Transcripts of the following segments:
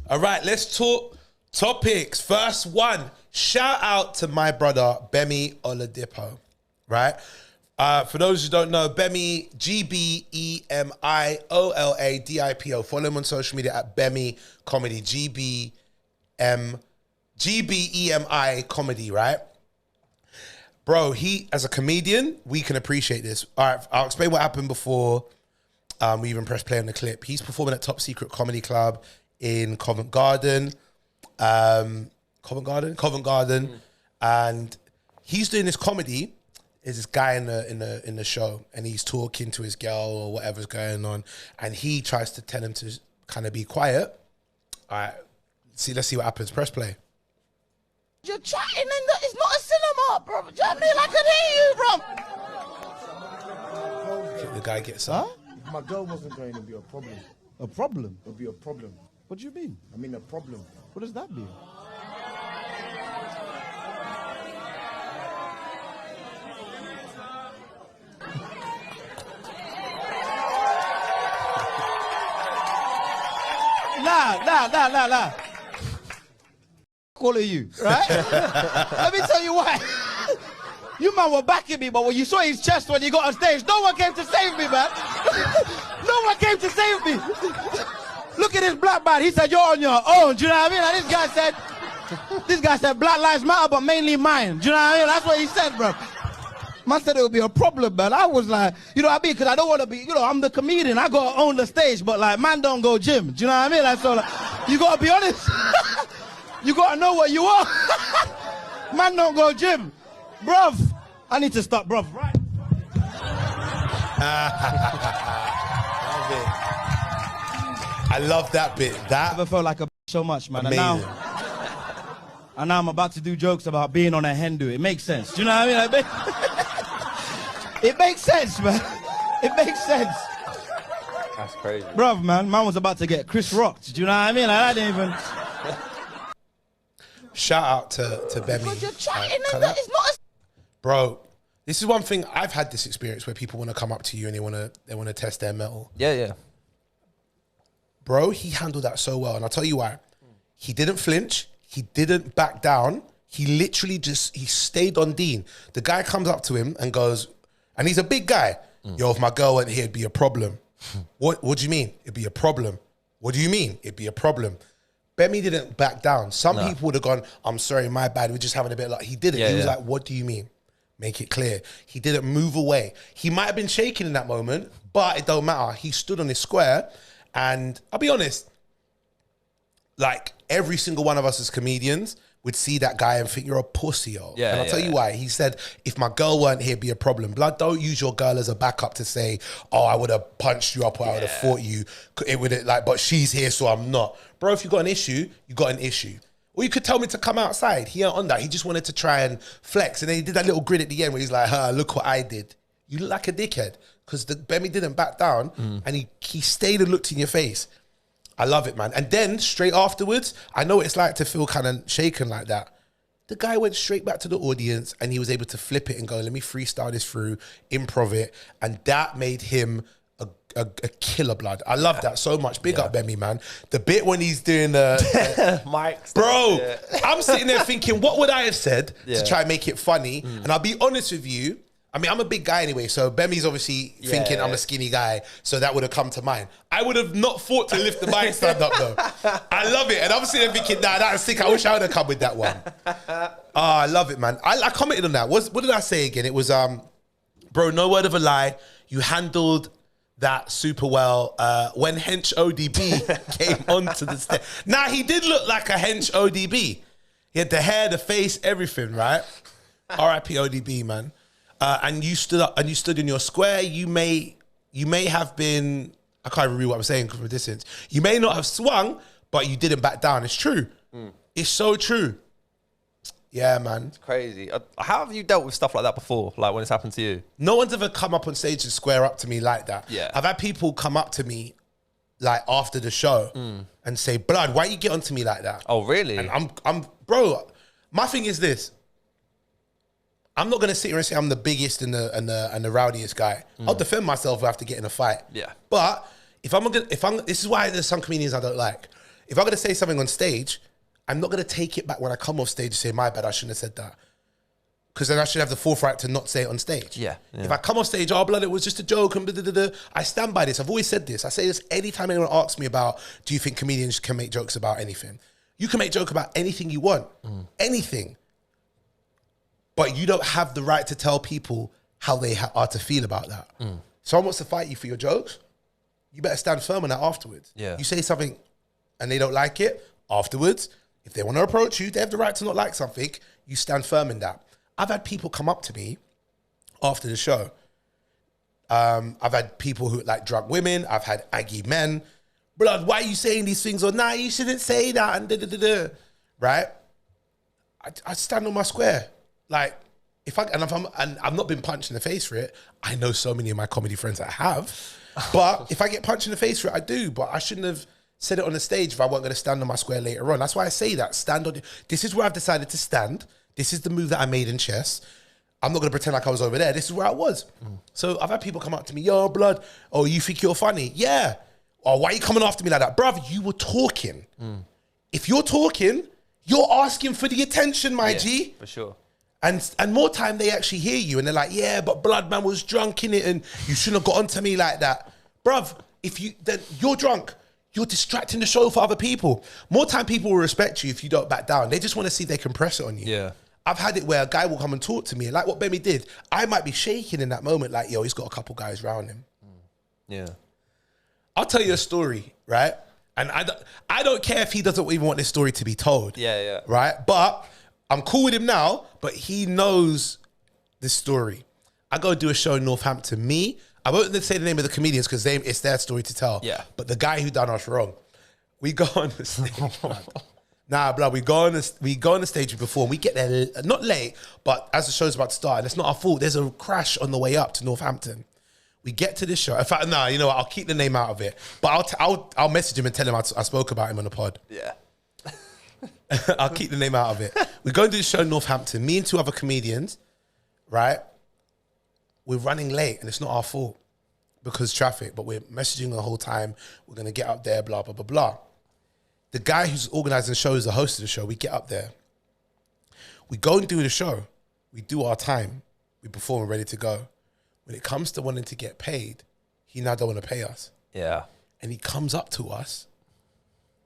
All right, let's talk topics. First one, shout out to my brother, Gbemi Oladipo, right? For those who don't know, Gbemi, Gbemi-Oladipo. Follow him on social media at Gbemi Comedy, Gbemi Comedy, right? Bro, he, as a comedian, we can appreciate this. All right, I'll explain what happened before we even press play on the clip. He's performing at Top Secret Comedy Club in Covent Garden. And he's doing this comedy. There's this guy in the show, and he's talking to his girl or whatever's going on, and he tries to tell him to kind of be quiet. All right, let's see what happens. Press play. You're chatting and it's not a cinema, bro. Do you know what I mean? I can hear you, bro. The guy gets up. Huh? If my girl wasn't going, it'd be a problem. A problem? It'd be a problem. What do you mean? I mean a problem. What does that mean? Nah. Calling you, right? Let me tell you why. You man were backing me, but when you saw his chest when he got on stage, no one came to save me, man. No one came to save me. Look at this black man. He said, you're on your own. Do you know what I mean? And this guy said, Black Lives Matter, but mainly mine. Do you know what I mean? That's what he said, bro. Man said it would be a problem, man. I was like, you know what I mean? Because I don't want to be, you know, I'm the comedian. I got to own the stage, but like, man don't go gym. Do you know what I mean? Like, so like, you got to be honest. You got to know what you are. Man don't go gym. Bruv, I need to stop, bruv. Right. I love that bit. That I never felt like a so much, man. amazing. And now I'm about to do jokes about being on a hen do. It makes sense. Do you know what I mean? It makes sense, man. It makes sense. That's crazy. Bruv, man was about to get Chris rocked. Do you know what I mean? Like, I didn't even... Shout out to Gbemi. Because you're chatting and it's not a... Bro, this is one thing. I've had this experience where people want to come up to you and they want to test their mettle. Yeah. Bro, he handled that so well, and I'll tell you why. He didn't flinch. He didn't back down. He literally he stayed on Dean. The guy comes up to him and goes, and he's a big guy. Yo, if my girl went here, it'd be a problem. What do you mean? It'd be a problem. What do you mean? It'd be a problem. Gbemi didn't back down. Some people would have gone, I'm sorry, my bad. We're just having a bit of like, he didn't. He was like, what do you mean? Make it clear. He didn't move away. He might have been shaking in that moment, but it don't matter. He stood on his square, and I'll be honest, like every single one of us as comedians would see that guy and think you're a pussy, yo. And I'll tell you why. He said, if my girl weren't here, it'd be a problem. Blood, don't use your girl as a backup to say, oh, I would have punched you up or I would have fought you. It would like, but she's here, so I'm not. Bro, if you got an issue, you got an issue. Or you could tell me to come outside. He ain't on that. He just wanted to try and flex. And then he did that little grin at the end where he's like, look what I did. You look like a dickhead. Because Gbemi didn't back down and he stayed and looked in your face. I love it, man. And then straight afterwards, I know what it's like to feel kind of shaken like that. The guy went straight back to the audience and he was able to flip it and go, let me freestyle this through, improv it. And that made him a killer, blood. I love that so much. Big up Gbemi, man. The bit when he's doing the... Mike. Bro, I'm sitting there thinking, what would I have said to try and make it funny? And I'll be honest with you, I mean, I'm a big guy anyway, so Gbemi's obviously thinking I'm a skinny guy, so that would have come to mind. I would have not thought to lift the mic stand up, though. I love it. And I'm sitting there thinking, nah, that's sick. I wish I would have come with that one. I love it, man. I commented on that. What did I say again? It was, bro, no word of a lie. You handled that super well when Hench ODB came onto the stage. Now, he did look like a Hench ODB. He had the hair, the face, everything, right? R.I.P. ODB, man. And you stood up and you stood in your square. You may have been, I can't even read what I'm saying from a distance. You may not have swung, but you didn't back down. It's true. It's so true. Yeah, man. It's crazy. How have you dealt with stuff like that before? Like when it's happened to you? No one's ever come up on stage and square up to me like that. Yeah. I've had people come up to me like after the show and say, blood, why you get onto me like that? Oh, really? And I'm bro, my thing is this. I'm not gonna sit here and say I'm the biggest and the rowdiest guy. I'll defend myself if I have to get in a fight. Yeah. But if I'm this is why there's some comedians I don't like. If I'm going to say something on stage, I'm not going to take it back when I come off stage and say, my bad, I shouldn't have said that. Because then I should have the forthright to not say it on stage. Yeah. If I come off stage, oh, blood, it was just a joke, and I stand by this. I've always said this. I say this anytime anyone asks me about, do you think comedians can make jokes about anything? You can make joke about anything you want. Anything. But you don't have the right to tell people how they are to feel about that. Someone wants to fight you for your jokes, you better stand firm on that afterwards. Yeah. You say something and they don't like it, afterwards, if they want to approach you, they have the right to not like something, you stand firm in that. I've had people come up to me after the show. I've had people who like drunk women, I've had aggy men. Blood, why are you saying these things? Or nah, you shouldn't say that, and right? I stand on my square. Like, if I've not been punched in the face for it. I know so many of my comedy friends that have. But if I get punched in the face for it, I do. But I shouldn't have said it on the stage if I weren't going to stand on my square later on. That's why I say that. Stand on. This is where I've decided to stand. This is the move that I made in chess. I'm not going to pretend like I was over there. This is where I was. So I've had people come up to me, yo, blood, oh, you think you're funny? Yeah. Oh, why are you coming after me like that? Bruv, you were talking. If you're talking, you're asking for the attention, my G. For sure. And more time they actually hear you and they're like, yeah, but blood man was drunk in it and you shouldn't have got onto me like that. Bruv, then you're drunk. You're distracting the show for other people. More time people will respect you if you don't back down. They just want to see if they can press it on you. Yeah. I've had it where a guy will come and talk to me, like what Gbemi did. I might be shaking in that moment, like, yo, he's got a couple guys around him. Yeah. I'll tell you a story, right? And I don't care if he doesn't even want this story to be told. Yeah. Right? But I'm cool with him now, but he knows this story. I go do a show in Northampton. I won't say the name of the comedians because it's their story to tell. Yeah. But the guy who done us wrong, we go on the stage. Nah, blood, we go on the stage before and we get there, not late, but as the show's about to start, and it's not our fault. There's a crash on the way up to Northampton. We get to this show. In fact, you know what? I'll keep the name out of it. But I'll message him and tell him I spoke about him on the pod. Yeah. I'll keep the name out of it. We go and do the show in Northampton. Me and two other comedians, right? We're running late and it's not our fault because traffic, but we're messaging the whole time. We're going to get up there, blah, blah, blah, blah. The guy who's organising the show is the host of the show. We get up there. We go and do the show. We do our time. We perform, we're ready to go. When it comes to wanting to get paid, he now don't want to pay us. Yeah. And he comes up to us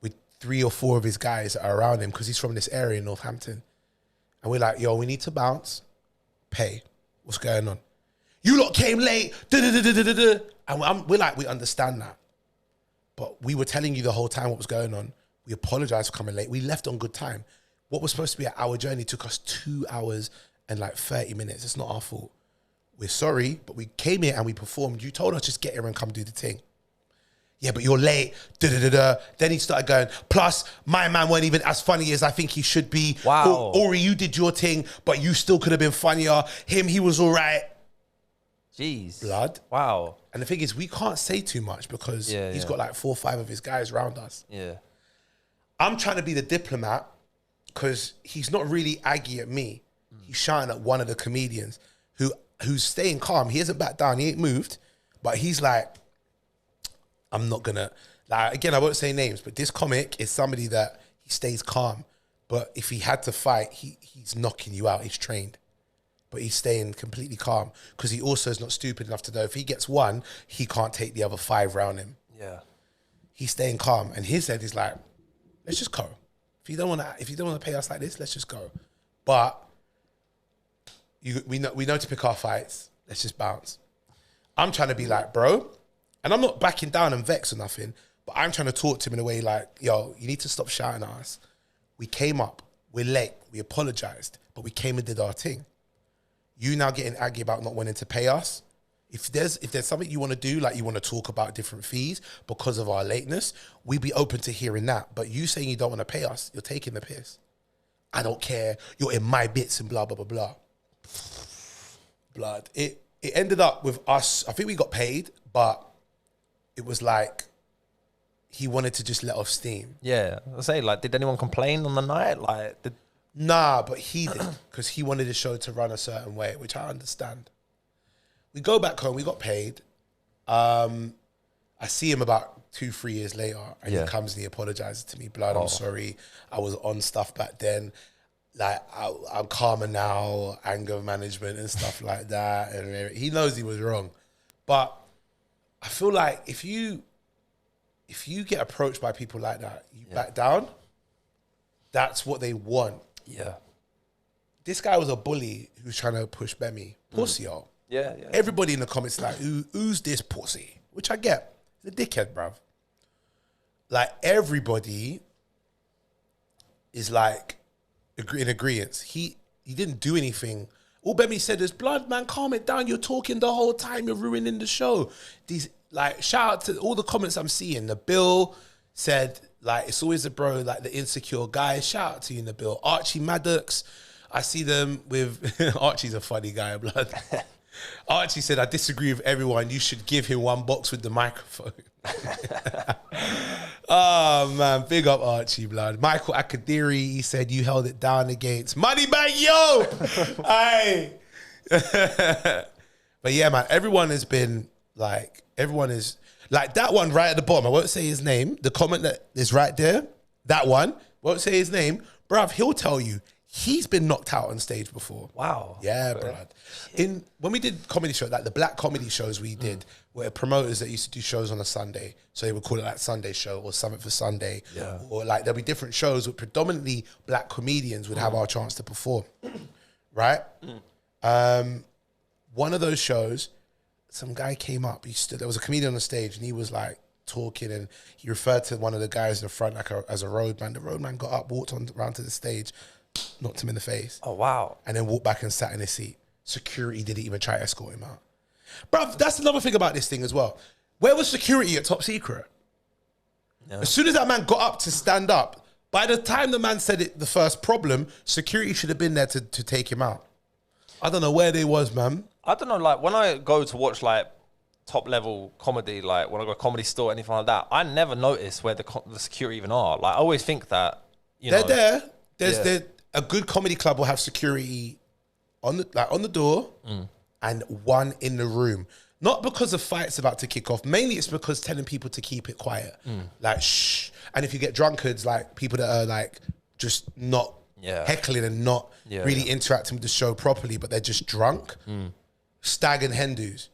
with 3 or 4 of his guys that are around him because he's from this area in Northampton. And we're like, yo, we need to bounce, pay. What's going on? You lot came late, da-da-da-da-da-da. And we're like, we understand that. But we were telling you the whole time what was going on. We apologized for coming late. We left on good time. What was supposed to be an hour journey took us 2 hours and like 30 minutes. It's not our fault. We're sorry, but we came here and we performed. You told us just get here and come do the thing. Yeah, but you're late. Da-da-da-da. Then he started going, plus, my man weren't even as funny as I think he should be. Wow. Aurie, you did your thing, but you still could have been funnier. Him, he was all right. Jeez. Blood. Wow. And the thing is, we can't say too much because he's got like 4 or 5 of his guys around us. Yeah. I'm trying to be the diplomat because he's not really aggy at me. He's shouting at one of the comedians who's staying calm. He hasn't backed down. He ain't moved. But he's like, I'm not going to... Like, again, I won't say names, but this comic is somebody that he stays calm. But if he had to fight, he's knocking you out. He's trained. But he's staying completely calm because he also is not stupid enough to know if he gets one, he can't take the other 5 round him. Yeah. He's staying calm. And his head is like, let's just go. If you don't want to pay us like this, let's just go. But... We know to pick our fights. Let's just bounce. I'm trying to be like, bro, and I'm not backing down and vexed or nothing, but I'm trying to talk to him in a way like, yo, you need to stop shouting at us. We came up, we're late, we apologized, but we came and did our thing. You now getting aggy about not wanting to pay us. If there's something you want to do, like you want to talk about different fees because of our lateness, we'd be open to hearing that. But you saying you don't want to pay us, you're taking the piss. I don't care. You're in my bits and blah, blah, blah, blah. Blood. It ended up with us. I think we got paid, but it was like he wanted to just let off steam. Yeah. I say, like, did anyone complain on the night? Like, Nah, but he did because he wanted the show to run a certain way, which I understand. We go back home. We got paid. I see him about 2-3 years later, and he comes and he apologizes to me. Blood, I'm sorry. I was on stuff back then. Like, I'm calmer now, anger management and stuff like that. And he knows he was wrong. But I feel like if you get approached by people like that, you back down, that's what they want. Yeah. This guy was a bully who's trying to push Gbemi. Pussy, yo. Yeah. Everybody in the comments is like, who's this pussy? Which I get. He's a dickhead, bruv. Like, everybody is like in agreement. He didn't do anything. All Gbemi said is, blood, man, calm it down. You're talking the whole time. You're ruining the show. These, like, shout out to all the comments I'm seeing. The Bill said, like, it's always the bro, like the insecure guy. Shout out to you in the Bill. Archie Maddox, I see them with, Archie's a funny guy, blood. Archie said, I disagree with everyone. You should give him one box with the microphone. Oh, man. Big up Archie, blood. Michael Akadiri, he said, you held it down against Moneybag, yo! Aye. But yeah, man, everyone has been like, everyone is, like that one right at the bottom. I won't say his name. The comment that is right there, that one, won't say his name. Bruv, he'll tell you, he's been knocked out on stage before. Wow. Yeah, bruv. When we did comedy shows, like the black comedy shows we did, where promoters that used to do shows on a Sunday, so they would call it like Sunday show or Summit for Sunday, or like there'll be different shows with predominantly black comedians would have our chance to perform, right? One of those shows, some guy came up. There was a comedian on the stage, and he was like talking, and he referred to one of the guys in the front like as a roadman. The roadman got up, walked around to the stage, knocked him in the face. Oh, wow. And then walked back and sat in his seat. Security didn't even try to escort him out. Bruv, that's another thing about this thing as well. Where was security at Top Secret? Yeah. As soon as that man got up to stand up, by the time the man said it, the first problem, security should have been there to take him out. I don't know where they was, man. I don't know, like, when I go to watch, like, top-level comedy, like, when I go to a comedy store, anything like that, I never notice where the security even are. Like, I always think that, they're there. There's a good comedy club will have security on the door and one in the room. Not because the fight's about to kick off. Mainly it's because telling people to keep it quiet. Like, shh. And if you get drunkards, like people that are like just not heckling and not really interacting with the show properly, but they're just drunk, stag and hen do's.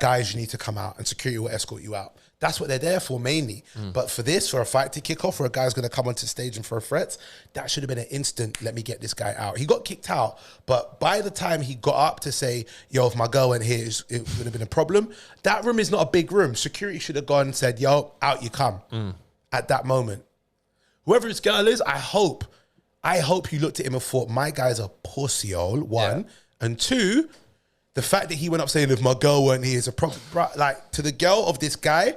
Guys, you need to come out and security will escort you out. That's what they're there for mainly. But for this, for a fight to kick off, where a guy's going to come onto stage and throw threats, that should have been an instant, let me get this guy out. He got kicked out, but by the time he got up to say, yo, if my girl went here, it would have been a problem. That room is not a big room. Security should have gone and said, yo, out you come at that moment. Whoever his girl is, I hope you looked at him and thought, my guy's a pussy-hole, one. And two, the fact that he went up saying, if my girl weren't here, is a problem. Like, to the girl of this guy,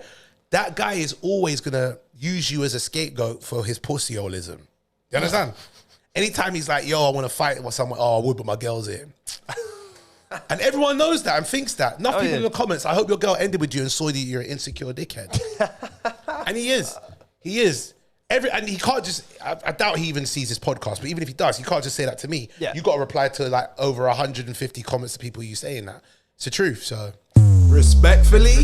that guy is always going to use you as a scapegoat for his pussy-holism. You understand? Anytime he's like, yo, I want to fight with someone, oh, I would, but my girl's here. And everyone knows that and thinks that. Enough people in the comments, I hope your girl ended with you and saw that you're an insecure dickhead. And he is. He is. And he can't just, I doubt he even sees this podcast, but even if he does, he can't just say that to me. You got to reply to like over 150 comments of people you saying that. It's the truth, so. Respectfully.